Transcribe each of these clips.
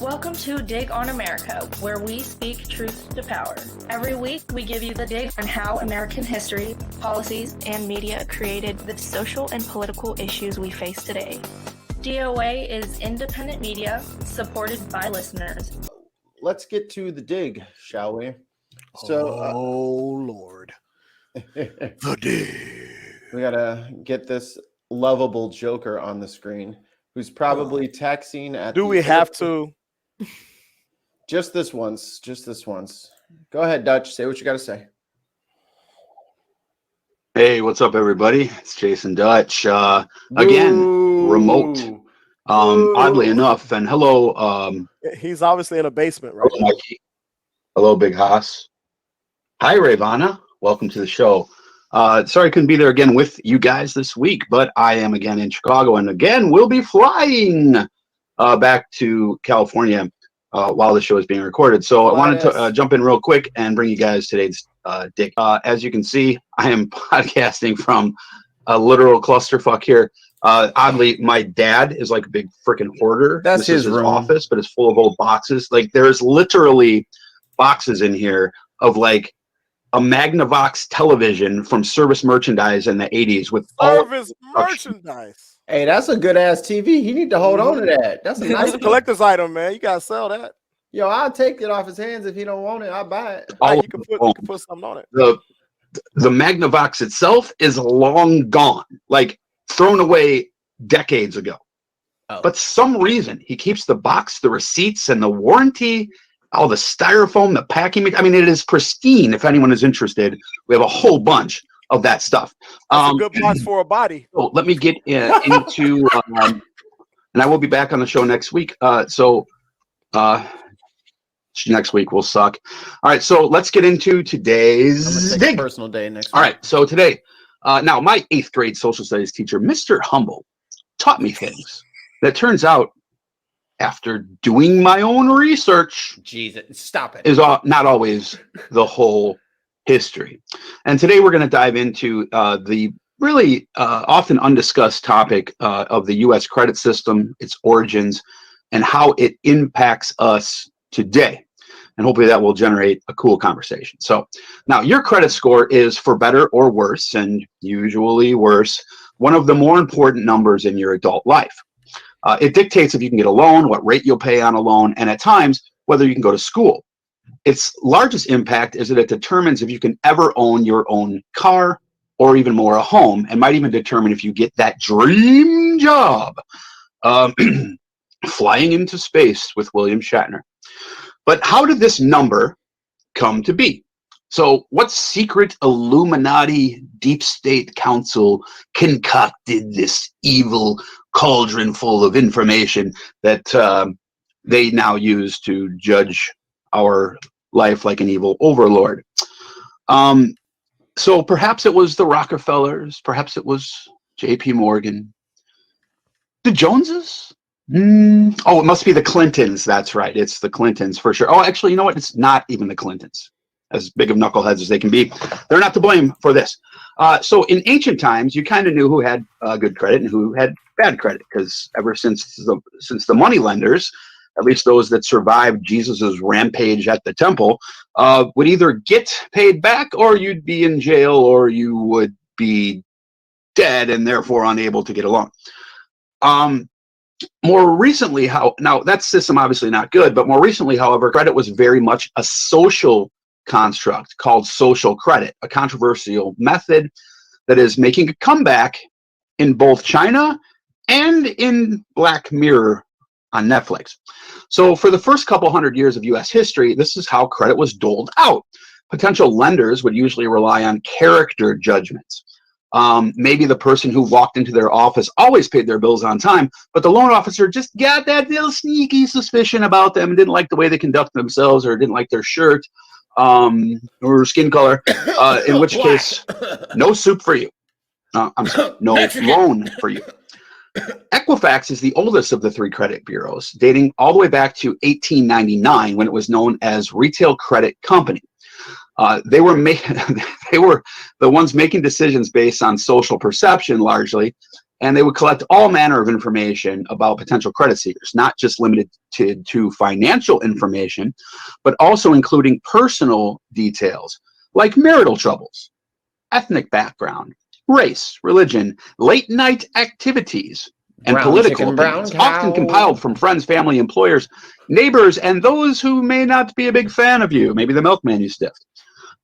Welcome to Dig on America, where we speak truth to power. Every week, we give you the dig on how American history, policies, and media created the social and political issues we face today. DOA is independent media supported by listeners. Let's get to the dig, shall we? Lord. The dig. We gotta get this lovable Joker on the screen, who's probably texting at. Do we have to? Just this once. Go ahead, Dutch. Say what you got to say. Hey, what's up, everybody? It's Jason Dutch. Again, remote. Oddly enough, and hello. He's obviously in a basement, right? Hello, Mikey. Hello, Big Haas. Hi, Rayyvana. Welcome to the show. Sorry I couldn't be there again with you guys this week, but I am again in Chicago, and again we'll be flying back to California while the show is being recorded. So I wanted to jump in real quick and bring you guys today's dig. As you can see, I am podcasting from a literal clusterfuck here. Oddly, my dad is like a big freaking hoarder. That's his room. Office, but it's full of old boxes. Like there's literally boxes in here of like a Magnavox television from Service Merchandise in the 80s with Service Merchandise. Hey, that's a good ass TV. You need to hold on to that. That's a nice collector's item, man. You gotta sell that. Yo, I'll take it off his hands if he don't want it. I'll buy it. You can put something on it. The Magnavox itself is long gone, like thrown away decades ago. Oh. But some reason he keeps the box, the receipts, and the warranty, all the styrofoam, the packing. I mean, it is pristine. If anyone is interested, we have a whole bunch of that stuff. That's a good box for a body. So let me get into, and I will be back on the show next week. Next week will suck. All right, so let's get into today's dig. Personal day next week. All right, so today, now my 8th grade social studies teacher, Mr. Humble, taught me things that turns out, after doing my own research, Jesus, stop it, is not always the whole history. And today we're going to dive into the really often undiscussed topic of the U.S. credit system, its origins, and how it impacts us today. And hopefully that will generate a cool conversation. So now your credit score is, for better or worse, and usually worse, one of the more important numbers in your adult life. It dictates if you can get a loan, what rate you'll pay on a loan, and at times, whether you can go to school. Its largest impact is that it determines if you can ever own your own car or even more a home, and might even determine if you get that dream job, flying into space with William Shatner. But how did this number come to be? So what secret Illuminati deep state council concocted this evil cauldron full of information that they now use to judge our life like an evil overlord? So perhaps it was the Rockefellers, perhaps it was J.P. Morgan, the Joneses. Oh, it must be the Clintons. That's right, it's the Clintons for sure. Oh, actually, you know what? It's not even the Clintons. As big of knuckleheads as they can be, they're not to blame for this. So in ancient times, you kind of knew who had good credit and who had bad credit, because ever since the money lenders, at least those that survived Jesus's rampage at the temple, would either get paid back, or you'd be in jail, or you would be dead and therefore unable to get a loan. More recently, now that system obviously not good, but more recently, however, credit was very much a social construct called social credit, a controversial method that is making a comeback in both China and in Black Mirror on Netflix. So for the first couple hundred years of U.S. history, this is how credit was doled out. Potential lenders would usually rely on character judgments. Maybe the person who walked into their office always paid their bills on time, but the loan officer just got that little sneaky suspicion about them and didn't like the way they conduct themselves, or didn't like their shirt, or skin color, in which case, no soup for you. I'm sorry, no loan for you. Equifax is the oldest of the three credit bureaus, dating all the way back to 1899, when it was known as Retail Credit Company. They were the ones making decisions based on social perception largely, and they would collect all manner of information about potential credit seekers, not just limited to financial information, but also including personal details like marital troubles, ethnic background, race, religion, late night activities, and Brown political chicken, brown opinions, often cow. compiled from friends, family, employers, neighbors, and those who may not be a big fan of you, maybe the milkman you stiffed.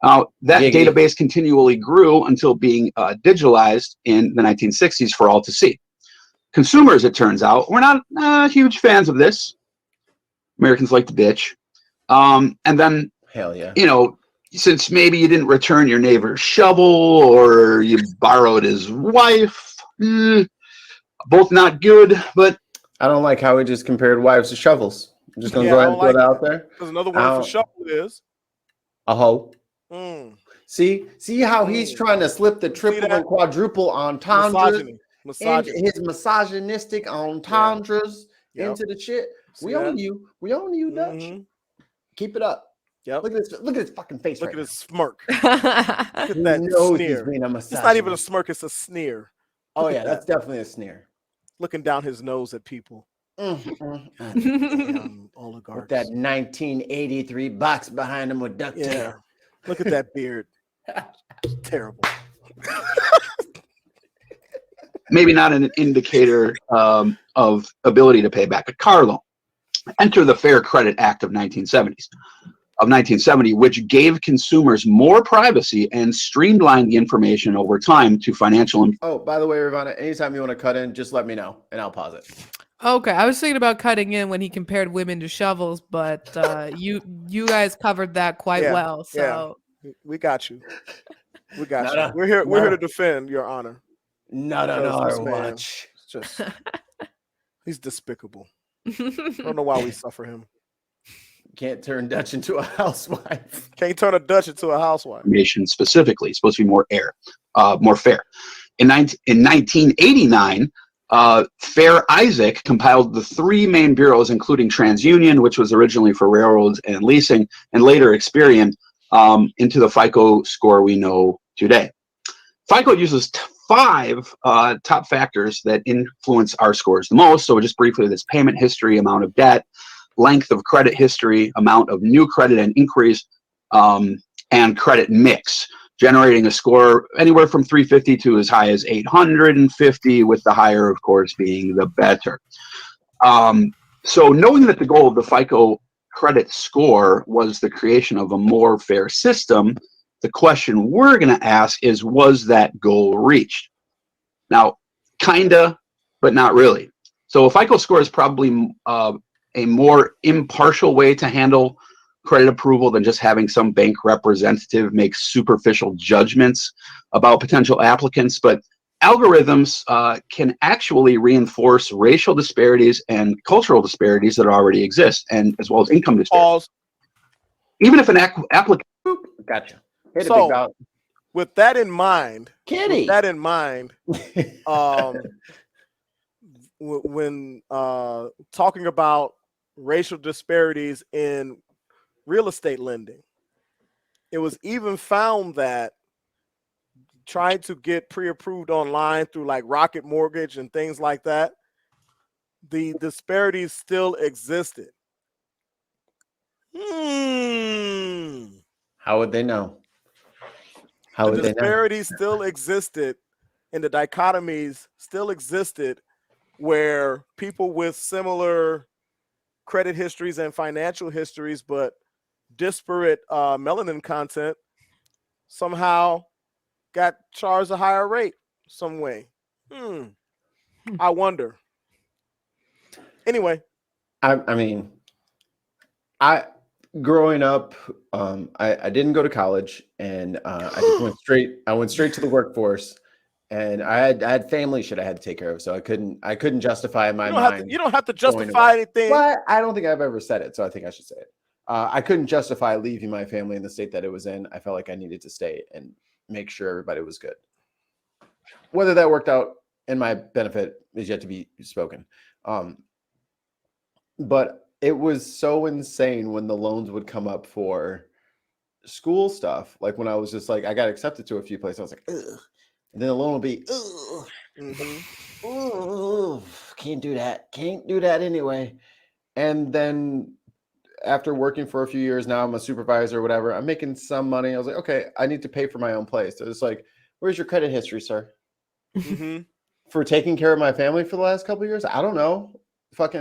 That Giggity. database continually grew until being digitalized in the 1960s for all to see. Consumers, it turns out, were not huge fans of this. Americans like to bitch. And then, Hell yeah. you know, since maybe you didn't return your neighbor's shovel or you borrowed his wife, both not good, but I don't like how we just compared wives to shovels. I'm just gonna go ahead and throw that out there. There's another word for shovel is a hoe. Mm. See how he's trying to slip the triple and quadruple entendres and his misogynistic entendres into the shit. We own you, Dutch. Keep it up. Yep. Look at his fucking face. Look right at his smirk. now. Look at that sneer. It's not even a smirk, it's a sneer. Oh yeah, that's definitely a sneer. Looking down his nose at people. Damn, oligarchs. with that 1983 box behind him with duct tape. Look at that beard. Terrible. maybe not an indicator of ability to pay back a car loan. Enter the Fair Credit Act of 1970, which gave consumers more privacy and streamlined the information over time to financial. Oh, by the way, Rayyvana, anytime you want to cut in, just let me know and I'll pause it. Okay, I was thinking about cutting in when he compared women to shovels, but you guys covered that quite well. So we got you. We got you. We're here to defend your honor. Not on our watch. Just he's despicable. I don't know why we suffer him. Can't turn Dutch into a housewife. Can't turn a Dutch into a housewife. Information specifically, supposed to be more fair. In 1989, Fair Isaac compiled the three main bureaus, including TransUnion, which was originally for railroads and leasing, and later Experian, into the FICO score we know today. FICO uses five top factors that influence our scores the most. So just briefly, this payment history, amount of debt, length of credit history, amount of new credit and inquiries, and credit mix, generating a score anywhere from 350 to as high as 850, with the higher, of course, being the better. So knowing that the goal of the FICO credit score was the creation of a more fair system, the question we're going to ask is, was that goal reached? Now, kinda, but not really. So a FICO score is probably a more impartial way to handle credit approval than just having some bank representative make superficial judgments about potential applicants. But algorithms can actually reinforce racial disparities and cultural disparities that already exist, and as well as income disparities. Even if an applicant... Gotcha. So, with that in mind, when talking about racial disparities in real estate lending, it was even found that trying to get pre-approved online through like Rocket Mortgage and things like that, the disparities still existed. How would they know? The disparities still existed, and the dichotomies still existed, where people with similar credit histories and financial histories, but disparate melanin content, somehow got charged a higher rate some way. I wonder. Anyway, I mean, growing up, I didn't go to college, and I just went straight to the workforce, and I had family shit I had to take care of, so I couldn't justify my mind. You don't have to justify anything. Well, I don't think I've ever said it, so I think I should say it. I couldn't justify leaving my family in the state that it was in. I felt like I needed to stay and make sure everybody was good. Whether that worked out in my benefit is yet to be spoken. But it was so insane when the loans would come up for school stuff. Like when I was just like, I got accepted to a few places. I was like, ugh. And then the loan will be, ugh. Ooh, can't do that. Can't do that anyway. And then after working for a few years, now I'm a supervisor or whatever. I'm making some money. I was like, okay, I need to pay for my own place. So it's like, where's your credit history, sir? For taking care of my family for the last couple of years? I don't know. But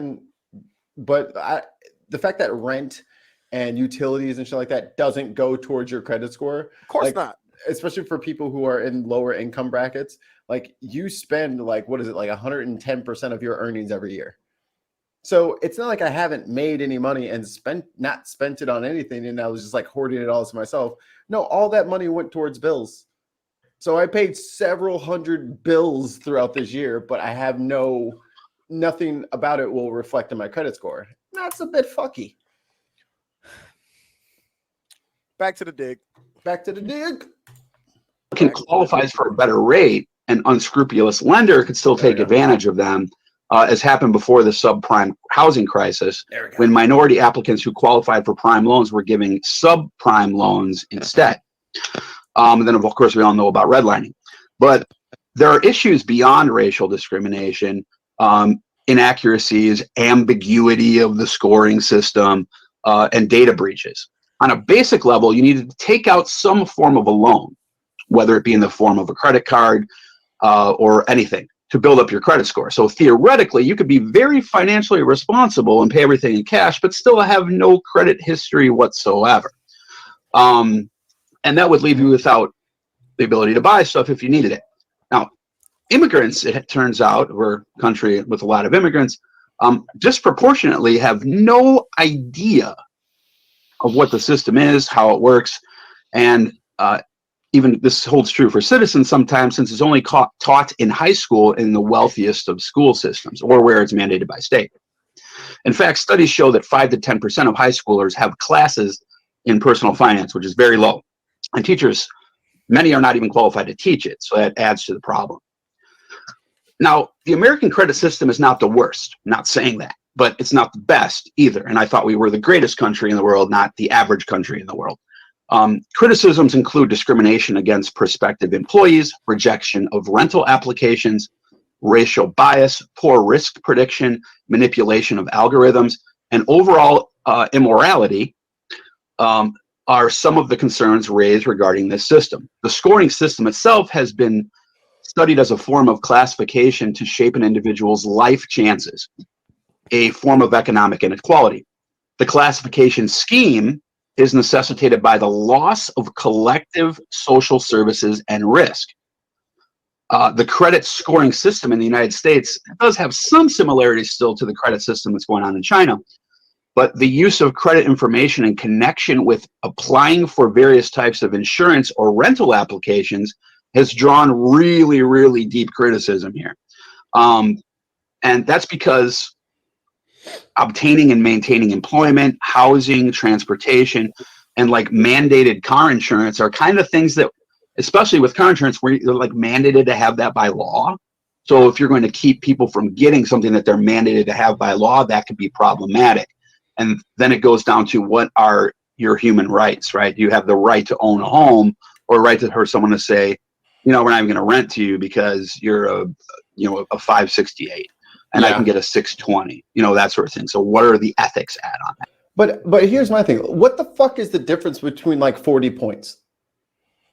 the fact that rent and utilities and shit like that doesn't go towards your credit score. Of course not. Especially for people who are in lower income brackets. Like you spend like 110% of your earnings every year. So it's not like I haven't made any money and not spent it on anything, and I was just like hoarding it all to myself. No, all that money went towards bills. So I paid several hundred bills throughout this year, but I have nothing about it will reflect in my credit score. That's a bit fucky. Back to the dig. Qualifies for a better rate, an unscrupulous lender could still take advantage of them, as happened before the subprime housing crisis, when minority applicants who qualified for prime loans were giving subprime loans instead. And then, of course, we all know about redlining. But there are issues beyond racial discrimination, inaccuracies, ambiguity of the scoring system, and data breaches. On a basic level, you need to take out some form of a loan, whether it be in the form of a credit card or anything, to build up your credit score. So theoretically, you could be very financially responsible and pay everything in cash, but still have no credit history whatsoever. And that would leave you without the ability to buy stuff if you needed it. Now, immigrants, it turns out, we're a country with a lot of immigrants, disproportionately have no idea of what the system is, how it works, and even this holds true for citizens sometimes, since it's only taught in high school in the wealthiest of school systems, or where it's mandated by state. In fact, studies show that 5 to 10% of high schoolers have classes in personal finance, which is very low. And teachers, many are not even qualified to teach it, so that adds to the problem. Now, the American credit system is not the worst, I'm not saying that, but it's not the best either. And I thought we were the greatest country in the world, not the average country in the world. Criticisms include discrimination against prospective employees, rejection of rental applications, racial bias, poor risk prediction, manipulation of algorithms, and overall immorality are some of the concerns raised regarding this system. The scoring system itself has been studied as a form of classification to shape an individual's life chances, a form of economic inequality. The classification scheme is necessitated by the loss of collective social services and risk. The credit scoring system in the United States does have some similarities still to the credit system that's going on in China, but the use of credit information in connection with applying for various types of insurance or rental applications has drawn really, really deep criticism here. And that's because obtaining and maintaining employment, housing, transportation, and like mandated car insurance are kind of things that, especially with car insurance, where you're like mandated to have that by law. So if you're going to keep people from getting something that they're mandated to have by law, that could be problematic. And then it goes down to, what are your human rights, right? You have the right to own a home, or right for someone to say, we're not even going to rent to you because you're a 568 and I can get a 620, that sort of thing. So what are the ethics at on that? But here's my thing. What the fuck is the difference between like 40 points?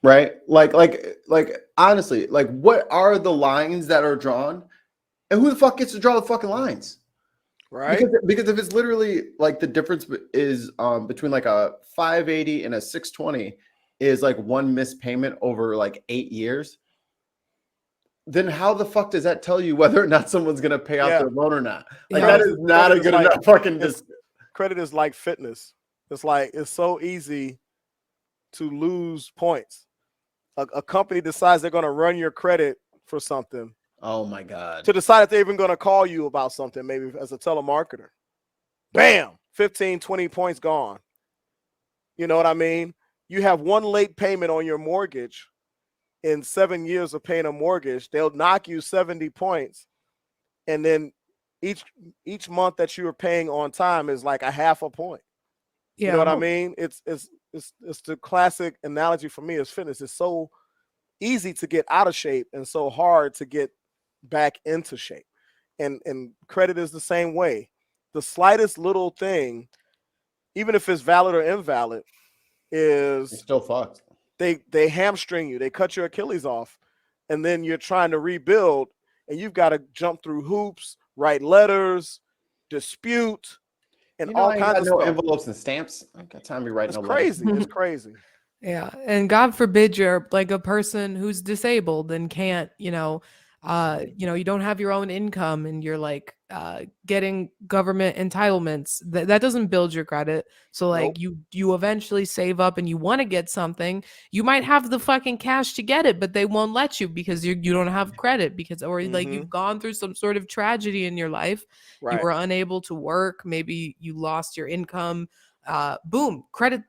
Right? Like honestly, like what are the lines that are drawn? And who the fuck gets to draw the fucking lines? Right? Because if it's literally like the difference is between like a 580 and a 620 is like one missed payment over like 8 years, then how the fuck does that tell you whether or not someone's gonna pay out their loan or not? Like that is not a good enough fucking credit is like fitness. It's so easy to lose points. A company decides they're gonna run your credit for something. Oh my God. To decide if they're even gonna call you about something, maybe as a telemarketer. Bam! 15, 20 points gone. You know what I mean? You have one late payment on your mortgage. In 7 years of paying a mortgage, they'll knock you 70 points. And then each month that you are paying on time is like a half a point. You know what I mean? It's the classic analogy for me is fitness. It's so easy to get out of shape and so hard to get back into shape. And credit is the same way. The slightest little thing, even if it's valid or invalid, is You're still fucked. They hamstring you. They cut your Achilles off, and then you're trying to rebuild, and you've got to jump through hoops, write letters, dispute, and all kinds of stuff. Envelopes and stamps. I got time to be writing. It's crazy. It's crazy. Yeah, and God forbid you're like a person who's disabled and can't, you don't have your own income and you're like getting government entitlements. That doesn't build your credit. So like you eventually save up and you want to get something. You might have the fucking cash to get it, but they won't let you because you don't have credit like you've gone through some sort of tragedy in your life. Right. You were unable to work. Maybe you lost your income. Boom, credit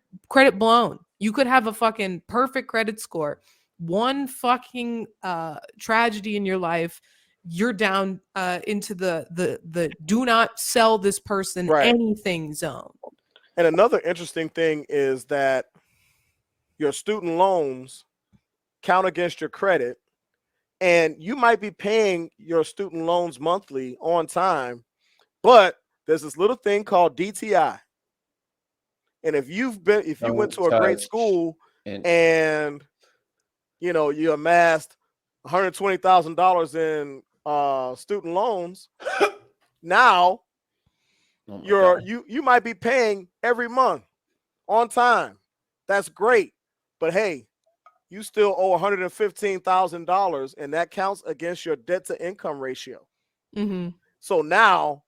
blown. You could have a fucking perfect credit score. One fucking tragedy in your life, you're down into the do not sell this person anything zone. And another interesting thing is that your student loans count against your credit, and you might be paying your student loans monthly on time, but there's this little thing called DTI. And if you went to a great school and you amassed $120,000 in student loans, now you might be paying every month on time. That's great, but hey, you still owe $115,000, and that counts against your debt to income ratio. Mm-hmm. So now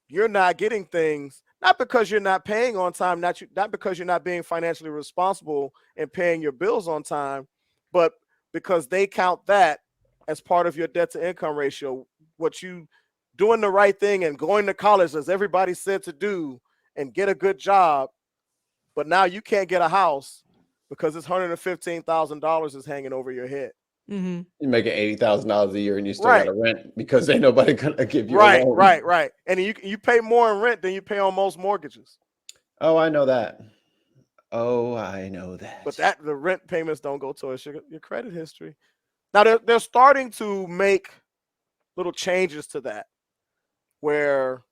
you're not getting things. Not because you're not paying on time, not because you're not being financially responsible and paying your bills on time, but because they count that as part of your debt to income ratio. What you doing the right thing and going to college as everybody said to do and get a good job, but now you can't get a house because it's $115,000 is hanging over your head. Mm-hmm. You're making $80,000 a year and you still got to rent because ain't nobody gonna give you a loan. Right. And you pay more in rent than you pay on most mortgages. Oh, I know that. But the rent payments don't go towards your credit history. Now they're starting to make little changes to that, where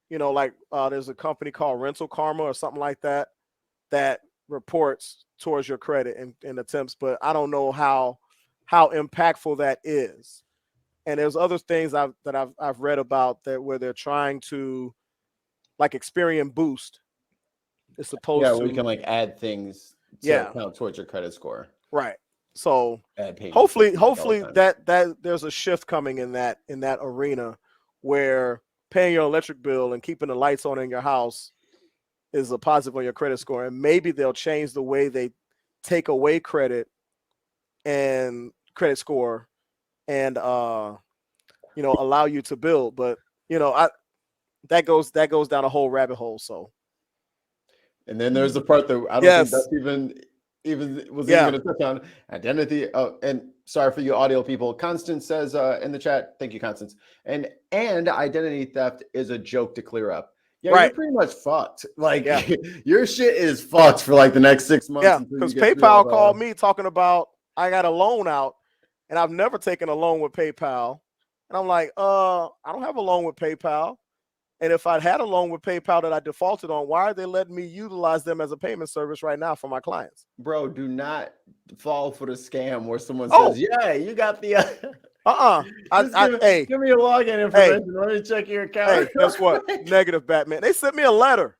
there's a company called Rental Karma or something like that reports towards your credit and attempts, but I don't know how impactful that is. And there's other things I've read about that where they're trying to like Experian Boost. It's supposed to we can like add things to count towards your credit score. Right. So hopefully that there's a shift coming in that arena where paying your electric bill and keeping the lights on in your house is a positive on your credit score. And maybe they'll change the way they take away credit and credit score and allow you to build. But that goes down a whole rabbit hole. So and then there's the part that I don't think that's even going to touch on identity. Oh, and sorry for you audio people. Constance says in the chat, thank you, Constance. And identity theft is a joke to clear up. Yeah, you're pretty much fucked. Like your shit is fucked for like the next 6 months. Yeah, because PayPal called me talking about I got a loan out, and I've never taken a loan with PayPal. And I'm like, I don't have a loan with PayPal. And if I'd had a loan with PayPal that I defaulted on, why are they letting me utilize them as a payment service right now for my clients? Bro, do not fall for the scam where someone says, yeah, you got the... Hey, give me your login information. Let me check your account. Hey, guess what? Negative, Batman. They sent me a letter.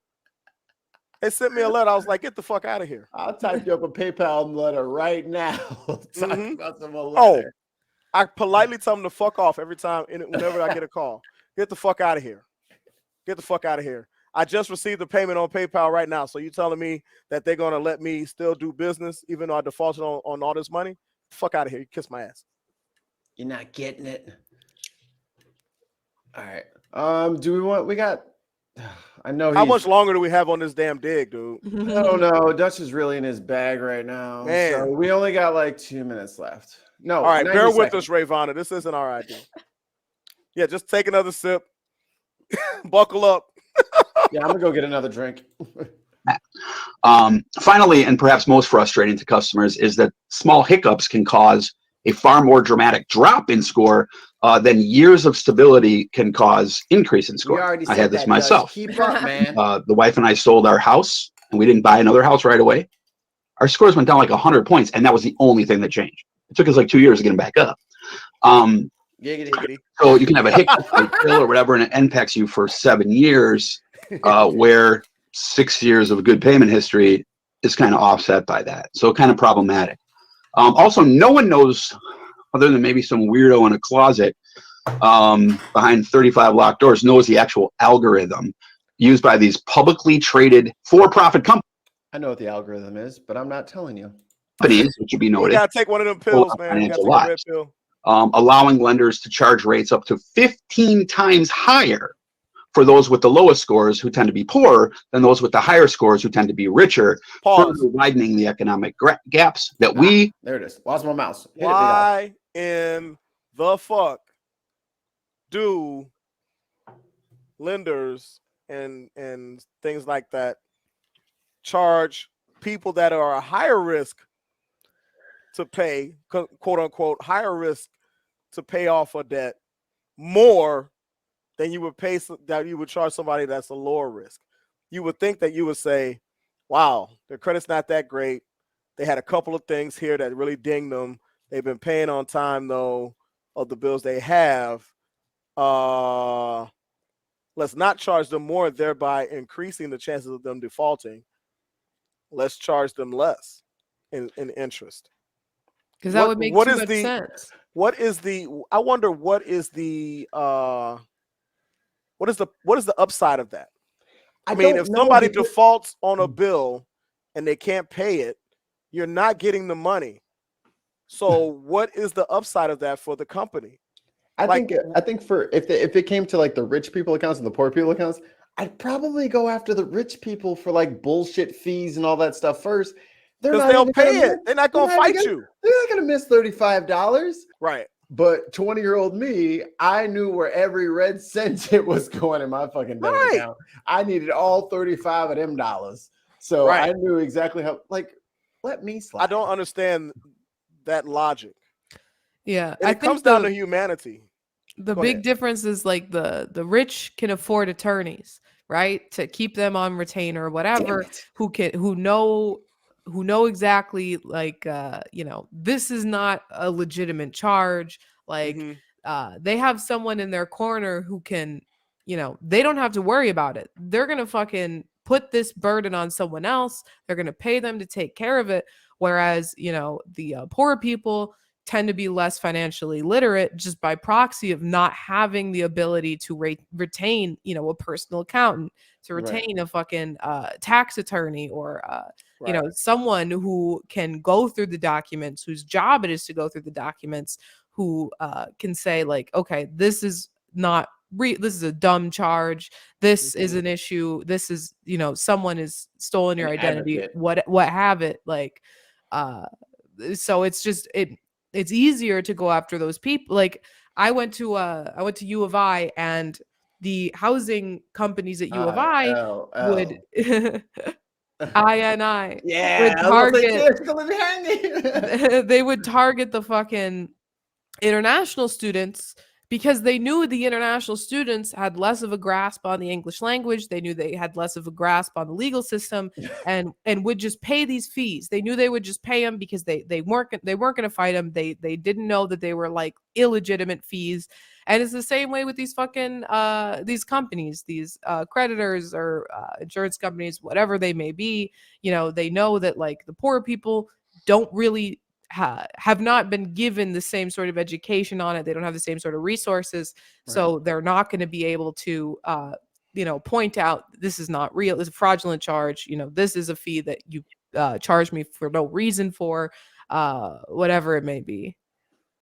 I was like, get the fuck out of here. I'll type you up a PayPal letter right now. Talking about some letter. Oh, I politely tell them to fuck off every time, whenever I get a call. Get the fuck out of here. Get the fuck out of here. I just received the payment on PayPal right now. So you telling me that they're going to let me still do business even though I defaulted on all this money? Fuck out of here. You kiss my ass. You're not getting it. All right. I know. How much longer do we have on this damn dig, dude? I don't know. Dutch is really in his bag right now. Man. So we only got like 2 minutes left. No. All right. Bear with us, Rayyvana. This isn't our idea. Yeah, just take another sip. Buckle up. Yeah, I'm gonna go get another drink. Finally, and perhaps most frustrating to customers, is that small hiccups can cause a far more dramatic drop in score than years of stability can cause increase in We score. already I said had this that, myself. Dutch. Keep up, man. The wife and I sold our house, and we didn't buy another house right away. Our scores went down like 100 points, and that was the only thing that changed. It took us like 2 years to get them back up. Giggity. So you can have a hiccup or whatever, and it impacts you for 7 years, where 6 years of good payment history is kind of offset by that. So kind of problematic. Also, no one knows, other than maybe some weirdo in a closet behind 35 locked doors, knows the actual algorithm used by these publicly traded for-profit companies. I know what the algorithm is, but I'm not telling you. Which should be You noted. gotta take one of them pills, man. You gotta take a red pill. Allowing lenders to charge rates up to 15 times higher for those with the lowest scores who tend to be poorer than those with the higher scores who tend to be richer, Pause. further widening the economic gaps that we... There it is. Lost my mouse. Hit Why in the fuck do lenders and things like that charge people that are a higher risk to pay, quote unquote, higher risk to pay off a debt more than you would pay that you would charge somebody that's a lower risk? You would think that you would say, wow, their credit's not that great. They had a couple of things here that really dinged them. They've been paying on time though of the bills they have. Let's not charge them more, thereby increasing the chances of them defaulting. Let's charge them less in interest. Because that would make too much sense. What is the? I wonder what is the upside of that? I mean, if somebody defaults on a bill and they can't pay it, you're not getting the money. So what is the upside of that for the company? I think for if it came to like the rich people accounts and the poor people accounts, I'd probably go after the rich people for like bullshit fees and all that stuff first. Because they'll pay it. They're not going to fight you. They're not going to miss $35. Right. But 20-year-old me, I knew where every red cent it was going in my fucking bank account. I needed all 35 of them dollars. So I knew exactly how, like, let me slide. I don't understand that logic. Yeah. And it comes down to humanity. The big difference is like the rich can afford attorneys, right? To keep them on retainer or whatever, who know exactly like this is not a legitimate charge. Like they have someone in their corner who can, they don't have to worry about it. They're gonna fucking put this burden on someone else. They're gonna pay them to take care of it. Whereas the poorer people tend to be less financially literate just by proxy of not having the ability to retain, a personal accountant, to retain a fucking tax attorney or, someone who can go through the documents, whose job it is to go through the documents, who can say like, okay, this is not this is a dumb charge. This is an issue. This is, someone has stolen your identity. What have it like, so it's just, it's easier to go after those people. Like I went to U of I, and the housing companies at U of I would INI would target they would target the fucking international students because they knew the international students had less of a grasp on the English language. They knew they had less of a grasp on the legal system and would just pay these fees. They knew they would just pay them because they weren't going to fight them. They didn't know that they were like illegitimate fees. And it's the same way with these fucking these companies, these creditors or insurance companies, whatever they may be. They know that like the poor people don't really have not been given the same sort of education on it. They don't have the same sort of resources. Right. So they're not going to be able to, point out this is not real. It's a fraudulent charge. This is a fee that you charge me for no reason for, whatever it may be.